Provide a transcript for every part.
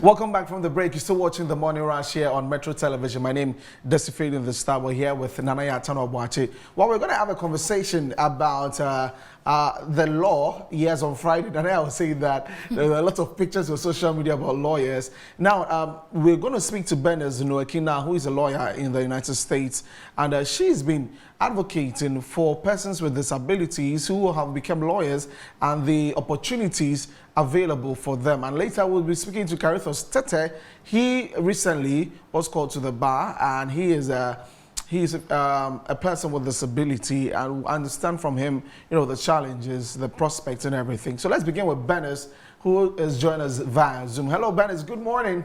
Welcome back from the break. You're still watching the Morning Rush here on Metro Television. My name is Desifade the Star. We're here with Nanaya Tanobwache. Well, we're going to have a conversation about the law. Yes, on Friday, Nanaya was saying that there are a lot of pictures on social media about lawyers. Now, we're going to speak to Bernice Nuerkey Narh, who is a lawyer in the United States, and she's been advocating for persons with disabilities who have become lawyers and the opportunities available for them. And later we'll be speaking to Carithos Tete. He recently was called to the bar, and he is a person with disability, and understand from him, the challenges, the prospects, and everything. So let's begin with Bernice, who is joining us via Zoom. Hello, Bernice. Good morning.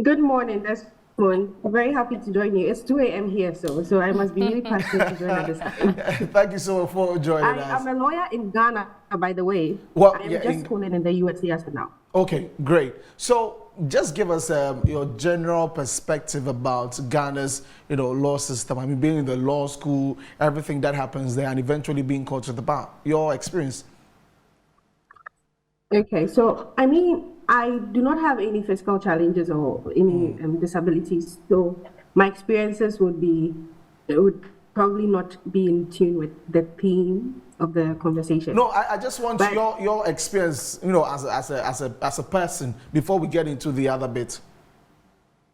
Good morning. That's fun. Very happy to join you. It's 2 a.m. here, so I must be really passionate to join at this time. Thank you so much for joining us. I'm a lawyer in Ghana, by the way. Well, I'm just schooling in the USA as of now. Okay, great. So just give us your general perspective about Ghana's, law system. I mean, being in the law school, everything that happens there, and eventually being called to the bar. Your experience. Okay, so I mean, I do not have any physical challenges or any disabilities. So my experiences would probably not be in tune with the theme of the conversation. No, I just want your experience, as a person before we get into the other bit.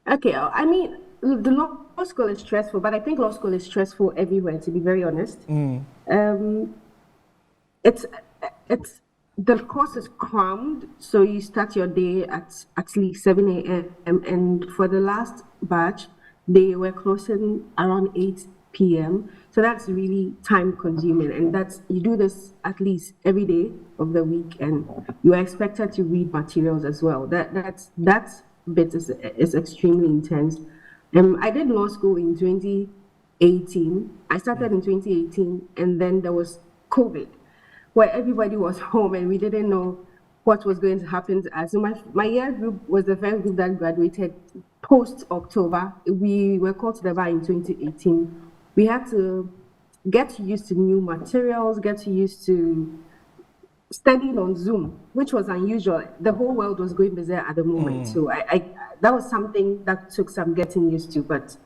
Okay, I mean, the law school is stressful, but I think law school is stressful everywhere, to be very honest. The course is crammed, so you start your day at least 7 a.m. and for the last batch, they were closing around 8 p.m. So that's really time consuming, and you do this at least every day of the week, and you are expected to read materials as well. That bit is extremely intense. I did law school in 2018. I started in 2018, and then there was COVID, where everybody was home and we didn't know what was going to happen to us. So my year group was the first group that graduated post-October. We were called to the bar in 2018. We had to get used to new materials, get used to studying on Zoom, which was unusual. The whole world was going berserk at the moment. So that was something that took some getting used to. But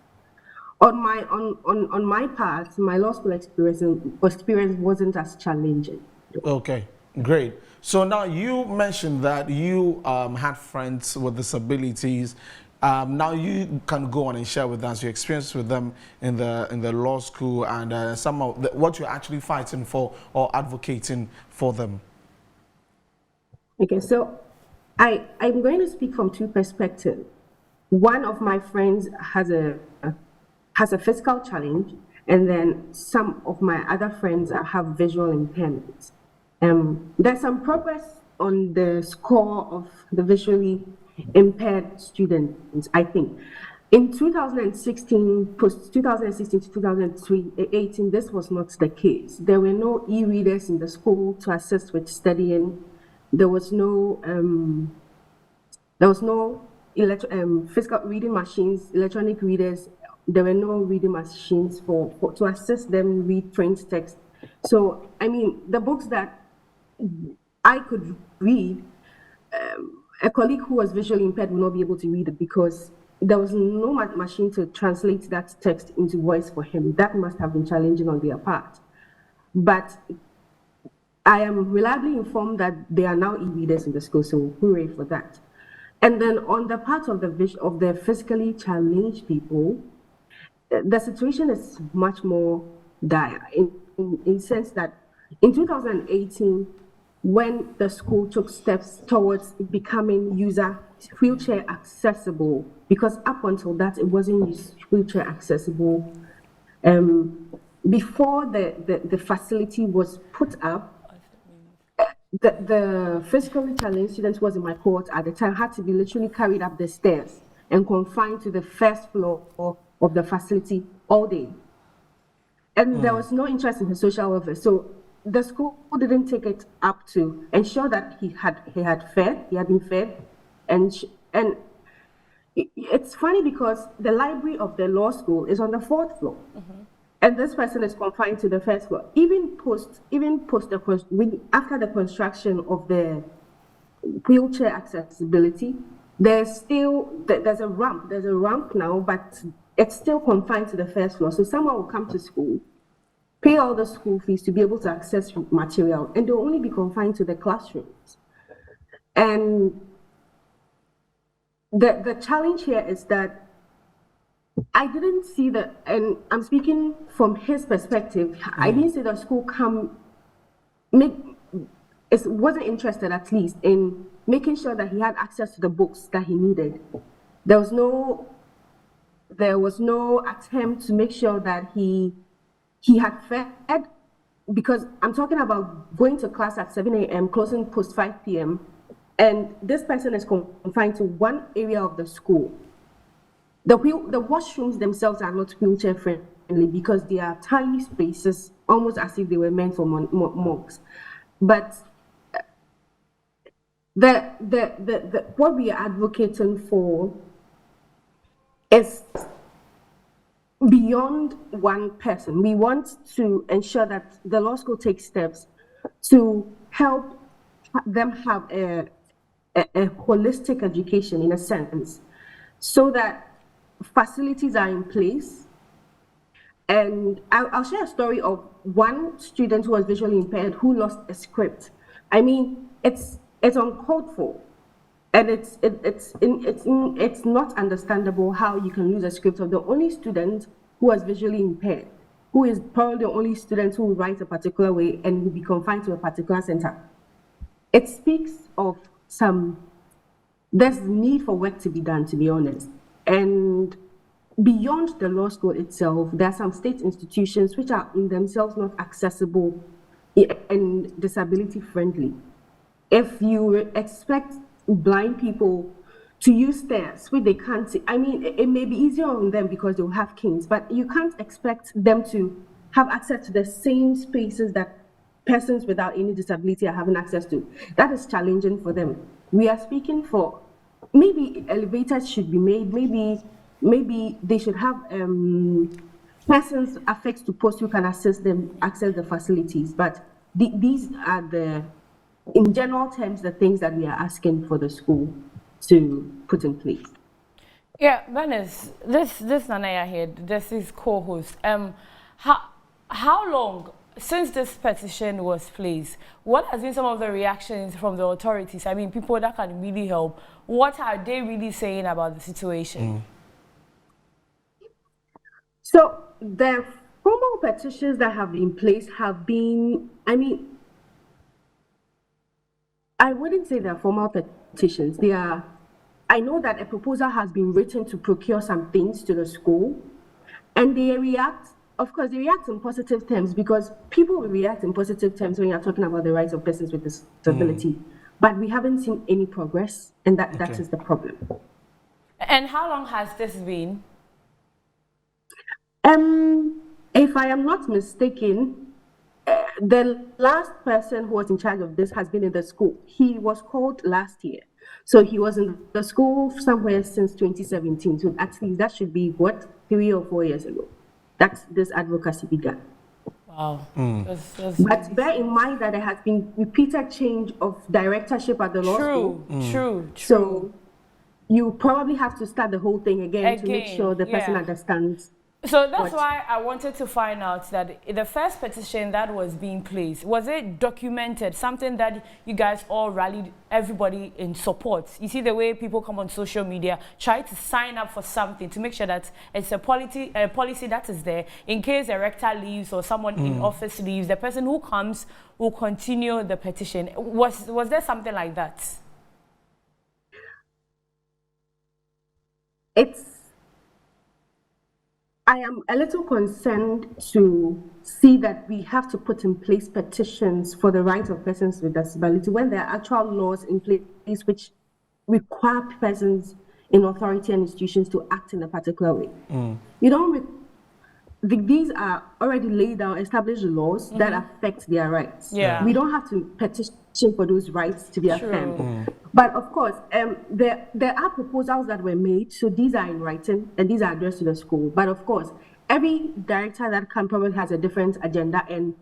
on my part, my law school experience wasn't as challenging. Okay, great. So now you mentioned that you had friends with disabilities. Now you can go on and share with us your experience with them in the law school and some of what you're actually fighting for or advocating for them. Okay, so I'm going to speak from two perspectives. One of my friends has a physical challenge, and then some of my other friends have visual impairments. There's some progress on the score of the visually impaired students, I think. In 2016 to 2018, this was not the case. There were no e-readers in the school to assist with studying. There was no physical reading machines, electronic readers. There were no reading machines to assist them read print text. So, I mean, the books that I could read, a colleague who was visually impaired would not be able to read it because there was no machine to translate that text into voice for him. That must have been challenging on their part. But I am reliably informed that there are now e-readers in the school, so hooray for that. And then on the part of the physically challenged people, the situation is much more dire in the sense that in 2018, when the school took steps towards becoming wheelchair accessible, because up until that it wasn't wheelchair accessible, before the facility was put up, the physically challenged students who was in my cohort at the time had to be literally carried up the stairs and confined to the first floor of the facility all day. And there was no interest in his social welfare. So the school didn't take it up to ensure that he had been fed. And it's funny because the library of the law school is on the 4th floor. And this person is confined to the first floor. Even after the construction of the wheelchair accessibility. There's a ramp now, but it's still confined to the first floor. So someone will come to school, pay all the school fees to be able to access material, and they'll only be confined to the classrooms. And the challenge here is that I didn't see and I'm speaking from his perspective, I didn't see the school wasn't interested at least in making sure that he had access to the books that he needed. There was no attempt to make sure that he had fed, because I'm talking about going to class at 7 a.m., closing post 5 p.m., and this person is confined to one area of the school. The washrooms themselves are not wheelchair friendly because they are tiny spaces, almost as if they were meant for monks. But what we are advocating for is beyond one person. We want to ensure that the law school takes steps to help them have a holistic education, in a sense, so that facilities are in place. And I'll share a story of one student who was visually impaired who lost a script. I mean, it's uncalled for, and it's not understandable how you can lose a script of the only student who was visually impaired, who is probably the only student who will write a particular way and will be confined to a particular center. It speaks of there's need for work to be done, to be honest. And beyond the law school itself, there are some state institutions which are in themselves not accessible and disability friendly. If you expect blind people to use stairs which they can't see, I mean, it may be easier on them because they'll have canes, but you can't expect them to have access to the same spaces that persons without any disability are having access to. That is challenging for them. We are speaking for maybe elevators should be made, maybe they should have persons affixed to posts who can assist them access the facilities. But these are in general terms, the things that we are asking for the school to put in place. Yeah, Bernice, this Nanaya here, this is co-host. How long since this petition was placed? What has been some of the reactions from the authorities? I mean, people that can really help. What are they really saying about the situation? So the formal petitions that have been placed have been, I mean, I wouldn't say they're formal petitions. I know that a proposal has been written to procure some things to the school, and they react. Of course, they react in positive terms because people will react in positive terms when you're talking about the rights of persons with disability. But we haven't seen any progress, and that is the problem. And how long has this been? If I am not mistaken, the last person who was in charge of this has been in the school. He was called last year. So he was in the school somewhere since 2017. So actually that should be 3 or 4 years ago. That's this advocacy began. Wow. But bear in mind that there has been repeated change of directorship at the law school. True. So you probably have to start the whole thing again to make sure the person understands. So that's why I wanted to find out that the first petition that was being placed, was it documented, something that you guys all rallied everybody in support? You see the way people come on social media, try to sign up for something to make sure that it's a policy that is there in case a rector leaves or someone in office leaves, the person who comes will continue the petition. Was there something like that? I am a little concerned to see that we have to put in place petitions for the rights of persons with disability when there are actual laws in place which require persons in authority and institutions to act in a particular way. These are already laid down, established laws that affect their rights. Yeah. We don't have to petition for those rights to be affirmed. But of course, there are proposals that were made, so these are in writing and these are addressed to the school. But of course, every director that can probably has a different agenda, and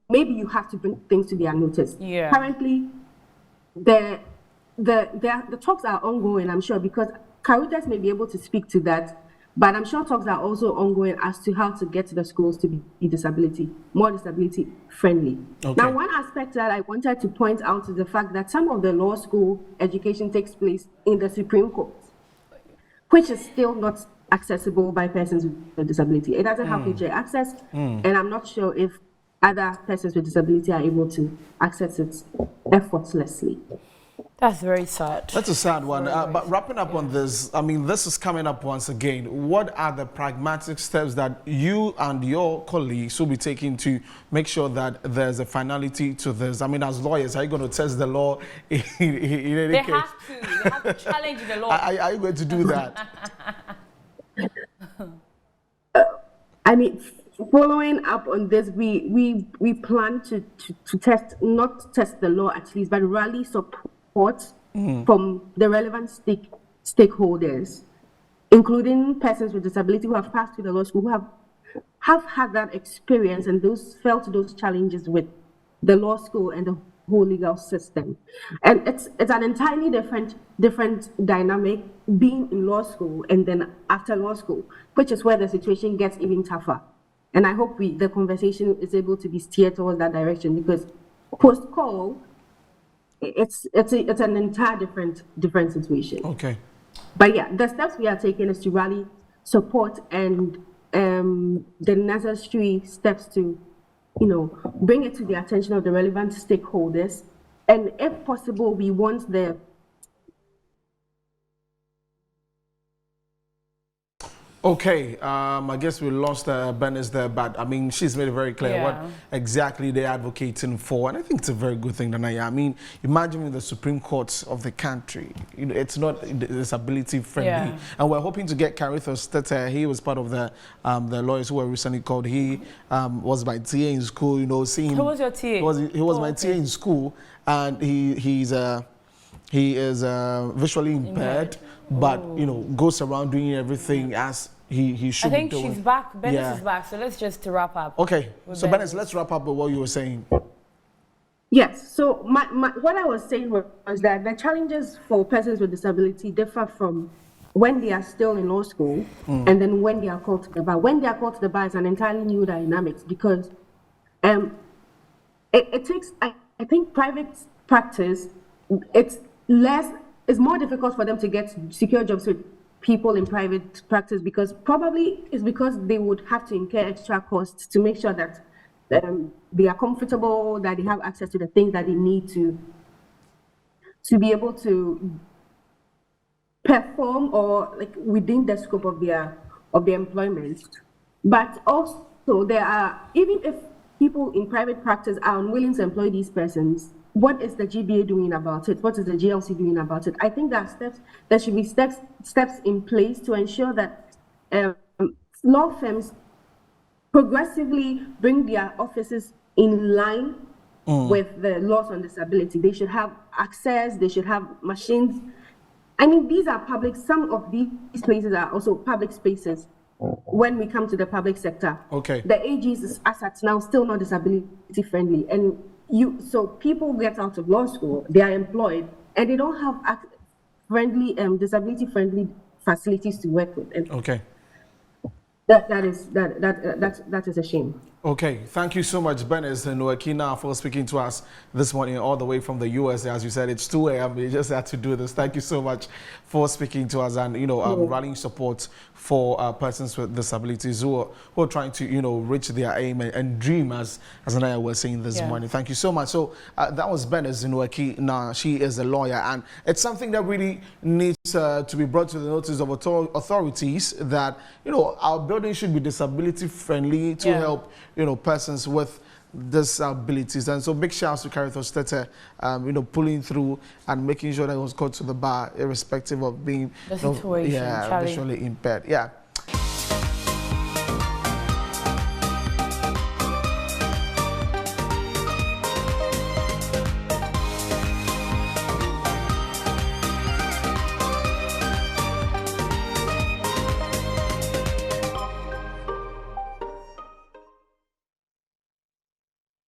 maybe you have to bring things to their notice. Yeah. Currently, the the talks are ongoing, I'm sure, because Caritas may be able to speak to that, but I'm sure talks are also ongoing as to how to get the schools to be more disability friendly. Okay. Now, one aspect that I wanted to point out is the fact that some of the law school education takes place in the Supreme Court, which is still not accessible by persons with disability. It doesn't have wheelchair access, and I'm not sure if other persons with disability are able to access it effortlessly. That's very sad. That's a sad one. But wrapping up on this, I mean, this is coming up once again. What are the pragmatic steps that you and your colleagues will be taking to make sure that there's a finality to this? I mean, as lawyers, are you going to test the law in any case? They have to challenge the law. Are you going to do that? I mean, following up on this, we plan to not test the law at least, but rally support from the relevant stakeholders, including persons with disability who have passed through the law school, who have had that experience and felt those challenges with the law school and the whole legal system. And it's an entirely different dynamic being in law school and then after law school, which is where the situation gets even tougher. And I hope the conversation is able to be steered towards that direction, because post-call, it's an entire different situation. Okay. But yeah, the steps we are taking is to rally support and the necessary steps to, bring it to the attention of the relevant stakeholders. And if possible, we want the Okay, I guess we lost Bernice there, but I mean, she's made it very clear what exactly they're advocating for, and I think it's a very good thing, Nanaya. I mean, imagine the Supreme Court of the country, it's not disability friendly, and we're hoping to get Bernice Nuerkey. He was part of the lawyers who were recently called. He was my TA in school, seeing. Who was your TA? He was my TA in school, and he is visually impaired, but goes around doing everything as he should be doing. I think she's back. Bernice is back, so let's just wrap up. Okay, so Bernice, let's wrap up with what you were saying. Yes, so what I was saying was that the challenges for persons with disability differ from when they are still in law school and then when they are called to the bar. When they are called to the bar, it's an entirely new dynamics, because it takes, I think, private practice, it's more difficult for them to get secure jobs with people in private practice, because they would have to incur extra costs to make sure that they are comfortable, that they have access to the things that they need to be able to perform or within the scope of their employment. But also there are, even if people in private practice are unwilling to employ these persons, what is the GBA doing about it? What is the GLC doing about it? I think there should be steps in place to ensure that law firms progressively bring their offices in line with the laws on disability. They should have access, they should have machines. I mean, these are public, some of these places are also public spaces when we come to the public sector. Okay. The AG's assets now still not disability friendly. And so people get out of law school, they are employed, and they don't have disability friendly facilities to work with. And that is a shame. Okay, thank you so much, Bernice Nuerkey Narh, for speaking to us this morning all the way from the US. As you said, it's 2 a.m. We just had to do this. Thank you so much for speaking to us and rallying support for persons with disabilities who are trying to reach their aim and dream, as Anaya was saying this morning. Thank you so much. So that was Bernice Nuerkey Narh. She is a lawyer, and it's something that really needs to be brought to the notice of authorities that our building should be disability friendly to help persons with disabilities. And so big shouts to Bernice Nuerkey, pulling through and making sure that it was called to the bar, irrespective of being visually impaired. Yeah.